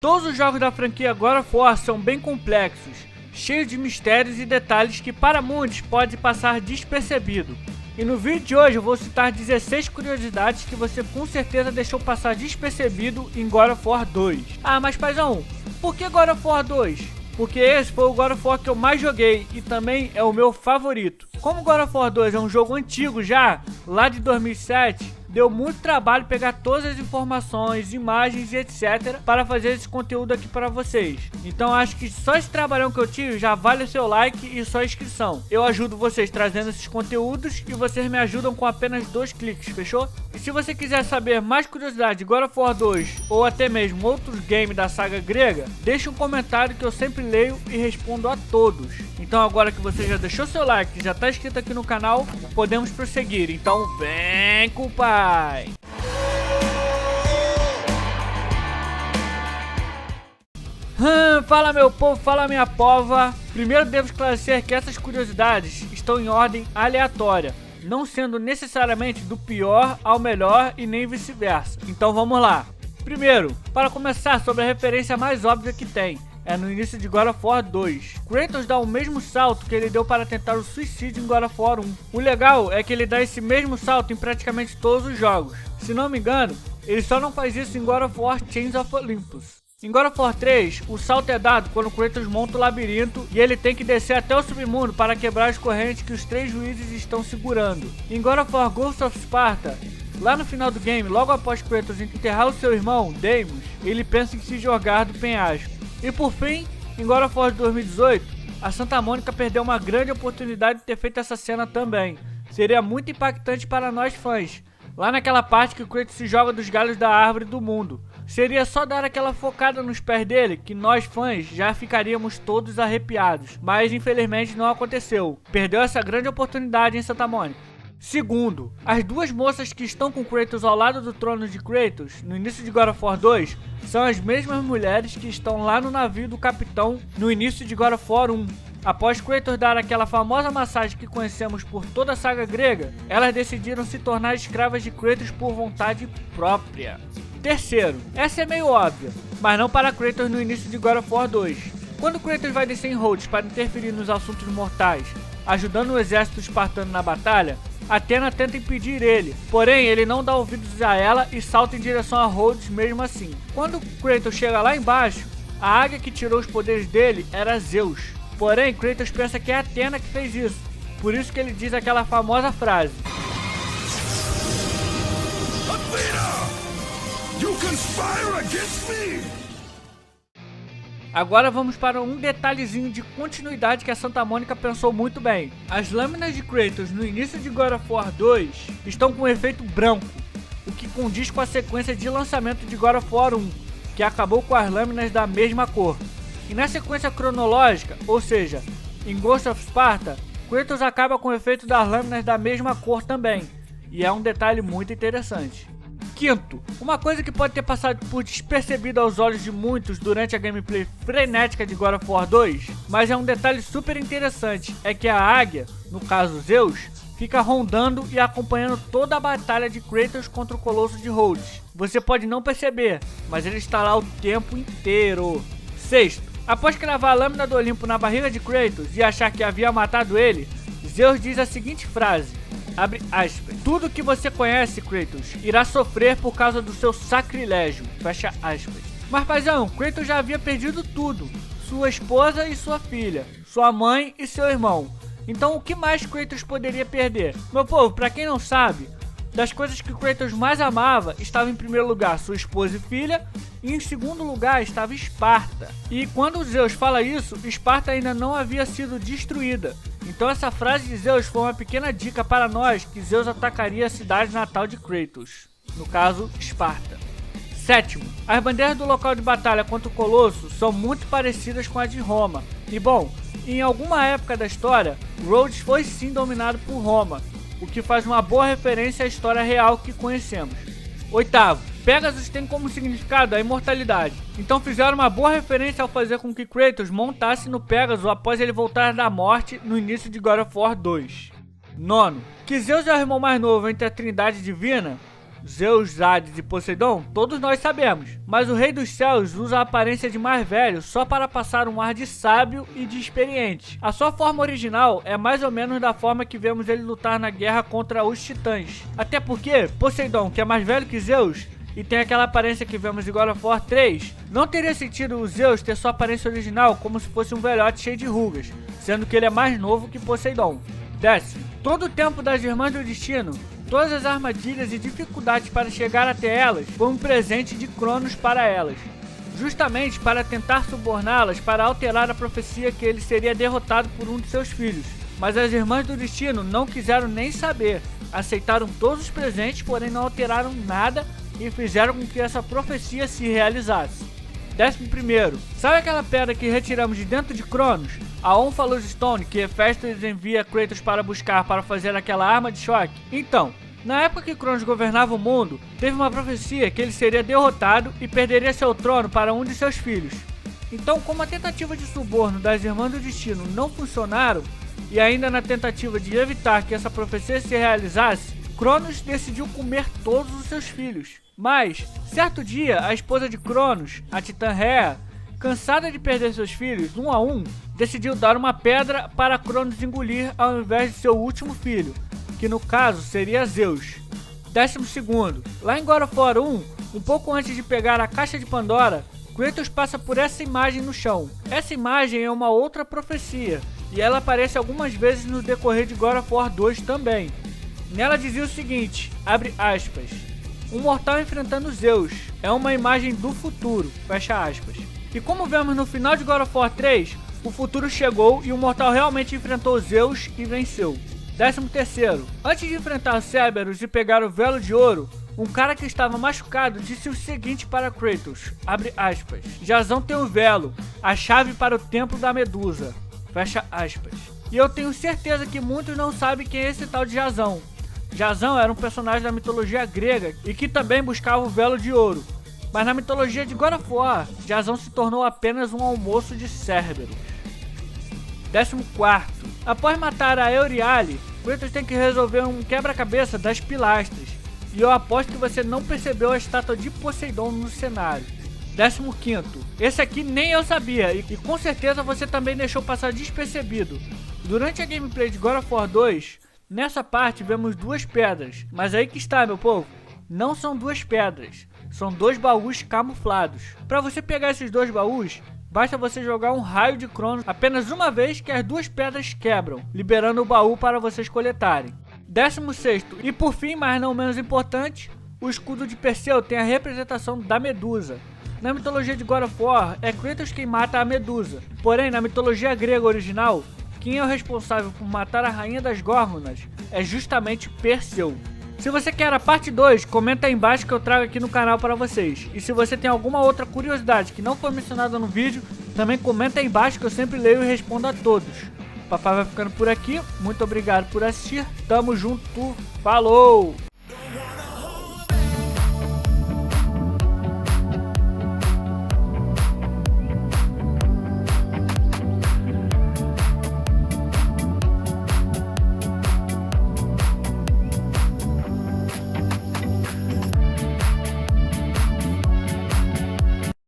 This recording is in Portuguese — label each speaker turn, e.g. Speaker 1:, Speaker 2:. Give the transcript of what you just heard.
Speaker 1: Todos os jogos da franquia God of War são bem complexos, cheios de mistérios e detalhes que para muitos pode passar despercebido. E no vídeo de hoje eu vou citar 16 curiosidades que você com certeza deixou passar despercebido em God of War 2. Ah, mas paizão, por que God of War 2? Porque esse foi o God of War que eu mais joguei e também é o meu favorito. Como God of War 2 é um jogo antigo já, lá de 2007, deu muito trabalho pegar todas as informações, imagens e etc para fazer esse conteúdo aqui para vocês. Então acho que só esse trabalhão que eu tive já vale o seu like e sua inscrição. Eu ajudo vocês trazendo esses conteúdos e vocês me ajudam com apenas 2 cliques, fechou? E se você quiser saber mais curiosidades de God of War 2 ou até mesmo outros games da saga grega, deixe um comentário que eu sempre leio e respondo a todos. Então agora que você já deixou seu like e já está inscrito aqui no canal, podemos prosseguir. Então vem com o pai! Fala meu povo, fala minha pova. Primeiro devo esclarecer que essas curiosidades estão em ordem aleatória, não sendo necessariamente do pior ao melhor e nem vice-versa. Então vamos lá. Primeiro, para começar, sobre a referência mais óbvia que tem, é no início de God of War 2. Kratos dá o mesmo salto que ele deu para tentar o suicídio em God of War 1. O legal é que ele dá esse mesmo salto em praticamente todos os jogos. Se não me engano, ele só não faz isso em God of War Chains of Olympus. Em God of War 3, o salto é dado quando Kratos monta o labirinto e ele tem que descer até o submundo para quebrar as correntes que os 3 juízes estão segurando. Em God of War Ghost of Sparta, lá no final do game, logo após Kratos enterrar o seu irmão, Deimos, ele pensa em se jogar do penhasco. E por fim, em God of War 2018, a Santa Mônica perdeu uma grande oportunidade de ter feito essa cena também. Seria muito impactante para nós fãs, lá naquela parte que o Kratos se joga dos galhos da árvore do mundo. Seria só dar aquela focada nos pés dele que nós fãs já ficaríamos todos arrepiados. Mas infelizmente não aconteceu. Perdeu essa grande oportunidade em Santa Mônica. Segundo, as 2 moças que estão com Kratos ao lado do trono de Kratos, no início de God of War 2, são as mesmas mulheres que estão lá no navio do capitão no início de God of War 1. Após Kratos dar aquela famosa massagem que conhecemos por toda a saga grega, elas decidiram se tornar escravas de Kratos por vontade própria. Terceiro, essa é meio óbvia, mas não para Kratos no início de God of War 2. Quando Kratos vai descer em Rhodes para interferir nos assuntos mortais, ajudando o exército espartano na batalha, Athena tenta impedir ele, porém ele não dá ouvidos a ela e salta em direção a Rhodes mesmo assim. Quando Kratos chega lá embaixo, a águia que tirou os poderes dele era Zeus. Porém, Kratos pensa que é Athena que fez isso, por isso que ele diz aquela famosa frase: Athena, you conspire against me! Agora vamos para um detalhezinho de continuidade que a Santa Mônica pensou muito bem. As lâminas de Kratos no início de God of War 2 estão com um efeito branco, o que condiz com a sequência de lançamento de God of War 1, que acabou com as lâminas da mesma cor. E na sequência cronológica, ou seja, em Ghost of Sparta, Kratos acaba com o efeito das lâminas da mesma cor também, e é um detalhe muito interessante. Quinto, uma coisa que pode ter passado por despercebido aos olhos de muitos durante a gameplay frenética de God of War 2, mas é um detalhe super interessante, é que a águia, no caso Zeus, fica rondando e acompanhando toda a batalha de Kratos contra o Colosso de Rhodes. Você pode não perceber, mas ele está lá o tempo inteiro. Sexto, após cravar a lâmina do Olimpo na barriga de Kratos e achar que havia matado ele, Zeus diz a seguinte frase: abre aspas, tudo que você conhece, Kratos, irá sofrer por causa do seu sacrilégio, fecha aspas. Mas paizão, Kratos já havia perdido tudo, sua esposa e sua filha, sua mãe e seu irmão. Então o que mais Kratos poderia perder? Meu povo, pra quem não sabe, das coisas que Kratos mais amava, estava em primeiro lugar sua esposa e filha, e em segundo lugar estava Esparta. E quando Zeus fala isso, Esparta ainda não havia sido destruída. Então essa frase de Zeus foi uma pequena dica para nós que Zeus atacaria a cidade natal de Kratos, no caso, Esparta. Sétimo, as bandeiras do local de batalha contra o Colosso são muito parecidas com a de Roma. E bom, em alguma época da história, Rhodes foi sim dominado por Roma, o que faz uma boa referência à história real que conhecemos. Oitavo, Pegasus tem como significado a imortalidade, então fizeram uma boa referência ao fazer com que Kratos montasse no Pegasus após ele voltar da morte no início de God of War 2. Nono, que Zeus é o irmão mais novo entre a Trindade Divina, Zeus, Hades e Poseidon, todos nós sabemos. Mas o Rei dos Céus usa a aparência de mais velho só para passar um ar de sábio e de experiente. A sua forma original é mais ou menos da forma que vemos ele lutar na guerra contra os Titãs. Até porque Poseidon, que é mais velho que Zeus, e tem aquela aparência que vemos em God of War 3, não teria sentido o Zeus ter sua aparência original como se fosse um velhote cheio de rugas, sendo que ele é mais novo que Poseidon. 10. Todo o tempo das Irmãs do Destino, todas as armadilhas e dificuldades para chegar até elas, foi um presente de Cronos para elas, justamente para tentar suborná-las para alterar a profecia que ele seria derrotado por um de seus filhos. Mas as Irmãs do Destino não quiseram nem saber, aceitaram todos os presentes, porém não alteraram nada e fizeram com que essa profecia se realizasse. 11º. Sabe aquela pedra que retiramos de dentro de Cronos? A Onphalos Stone, que Hephaestus envia Kratos para buscar para fazer aquela arma de choque? Então, na época que Cronos governava o mundo, teve uma profecia que ele seria derrotado e perderia seu trono para um de seus filhos. Então, como a tentativa de suborno das Irmãs do Destino não funcionaram, e ainda na tentativa de evitar que essa profecia se realizasse, Cronos decidiu comer todos os seus filhos. Mas, certo dia, a esposa de Cronos, a Titã Rhea, cansada de perder seus filhos um a um, decidiu dar uma pedra para Cronos engolir ao invés de seu último filho, que no caso seria Zeus. 12º. Lá em God of War 1, um pouco antes de pegar a caixa de Pandora, Kratos passa por essa imagem no chão. Essa imagem é uma outra profecia, e ela aparece algumas vezes no decorrer de God of War 2 também. Nela dizia o seguinte, abre aspas, um mortal enfrentando Zeus, é uma imagem do futuro, fecha aspas. E como vemos no final de God of War 3, o futuro chegou e o mortal realmente enfrentou Zeus e venceu. 13º. Antes de enfrentar Cerberus e pegar o Velo de Ouro, um cara que estava machucado disse o seguinte para Kratos, abre aspas, Jasão tem o Velo, a chave para o Templo da Medusa, fecha aspas. E eu tenho certeza que muitos não sabem quem é esse tal de Jasão. Jasão era um personagem da mitologia grega e que também buscava o Velo de Ouro. Mas na mitologia de God of War, Jasão se tornou apenas um almoço de Cerberus. 14º. Após matar a Euryale, Kratos tem que resolver um quebra-cabeça das pilastras. E eu aposto que você não percebeu a estátua de Poseidon no cenário. 15º. Esse aqui nem eu sabia e com certeza você também deixou passar despercebido. Durante a gameplay de God of War 2, nessa parte vemos duas pedras, mas aí que está, meu povo, não são duas pedras, são dois baús camuflados. Para você pegar esses dois baús, basta você jogar um raio de Cronos apenas uma vez que as duas pedras quebram, liberando o baú para vocês coletarem. 16º, e por fim, mas não menos importante, o escudo de Perseu tem a representação da Medusa. Na mitologia de God of War, é Kratos quem mata a Medusa, porém na mitologia grega original, quem é o responsável por matar a rainha das Górgonas é justamente Perseu. Se você quer a parte 2, comenta aí embaixo que eu trago aqui no canal para vocês. E se você tem alguma outra curiosidade que não foi mencionada no vídeo, também comenta aí embaixo que eu sempre leio e respondo a todos. O papai vai ficando por aqui, muito obrigado por assistir, tamo junto, falou!